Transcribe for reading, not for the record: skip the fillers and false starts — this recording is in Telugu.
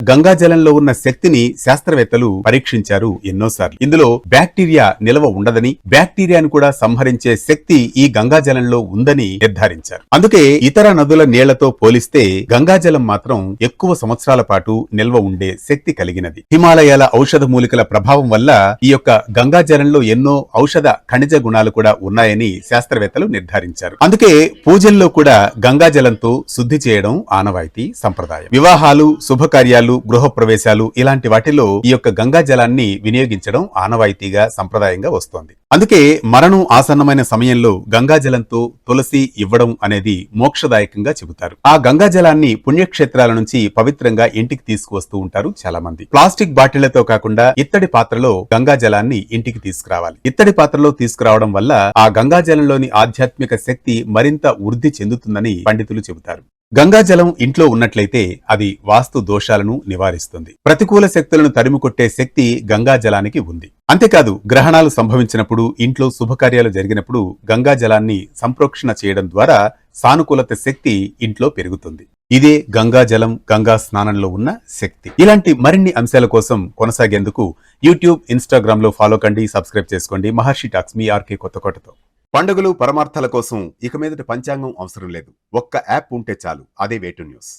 గంగాజలంలో ఉన్న శక్తిని శాస్త్రవేత్తలు పరీక్షించారు ఎన్నోసార్లు. ఇందులో బ్యాక్టీరియా నిల్వ ఉండదని, బ్యాక్టీరియాను కూడా సంహరించే శక్తి ఈ గంగాజలంలో ఉందని నిర్ధారించారు. అందుకే ఇతర నదుల నీళ్లతో పోలిస్తే గంగాజలం మాత్రం ఎక్కువ సంవత్సరాల పాటు నిల్వ ఉండే శక్తి కలిగినది. హిమాలయాల ఔషధ మూలికల ప్రభావం వల్ల ఈ యొక్క గంగాజలంలో ఎన్నో ఔషధ ఖనిజ గుణాలు కూడా ఉన్నాయని శాస్త్రవేత్తలు నిర్ధారించారు. అందుకే పూజల్లో కూడా గంగాజలంతో శుద్ధి చేయడం ఆనవాయితీ సంప్రదాయం. వివాహాలు, శుభకార్యాలు, గృహ ప్రవేశాలు ఇలాంటి వాటిలో ఈ యొక్క గంగాజలాన్ని వినియోగించడం ఆనవాయితీగా సంప్రదాయంగా వస్తోంది. అందుకే మరణం ఆసన్నమైన సమయంలో గంగాజలంతో తులసి ఇవ్వడం అనేది మోక్షదాయకంగా చెబుతారు. ఆ గంగాజలాన్ని పుణ్యక్షేత్రాల నుంచి పవిత్రంగా ఇంటికి తీసుకువస్తూ ఉంటారు చాలా మంది. ప్లాస్టిక్ బాటిళ్లతో కాకుండా ఇత్తడి పాత్రలో గంగాజలాన్ని ఇంటికి తీసుకురావాలి. ఇత్తడి పాత్రలో తీసుకురావడం వల్ల ఆ గంగాజలంలోని ఆధ్యాత్మిక శక్తి మరింత వృద్ధి చెందుతుందని పండితులు చెబుతారు. గంగాజలం ఇంట్లో ఉన్నట్లయితే అది వాస్తు దోషాలను నివారిస్తుంది. ప్రతికూల శక్తులను తరిమికొట్టే శక్తి గంగాజలానికి ఉంది. అంతేకాదు, గ్రహణాలు సంభవించినప్పుడు, ఇంట్లో శుభకార్యాలు జరిగినప్పుడు గంగాజలాన్ని సంప్రోక్షణ చేయడం ద్వారా సానుకూలత శక్తి ఇంట్లో పెరుగుతుంది. ఇదే గంగాజలం, గంగా స్నానంలో ఉన్న శక్తి. ఇలాంటి మరిన్ని అంశాల కోసం కొనసాగేందుకు యూట్యూబ్, ఇన్స్టాగ్రామ్ లో ఫాలో కండి, సబ్స్క్రైబ్ చేసుకోండి. మహర్షి టాక్స్, మీ ఆర్కే కొత్తకోటతో. పండుగలు, పరమార్థాల కోసం ఇక మీదట పంచాంగం అవసరం లేదు. ఒక్క యాప్ ఉంటే చాలు, అదే వే2 న్యూస్.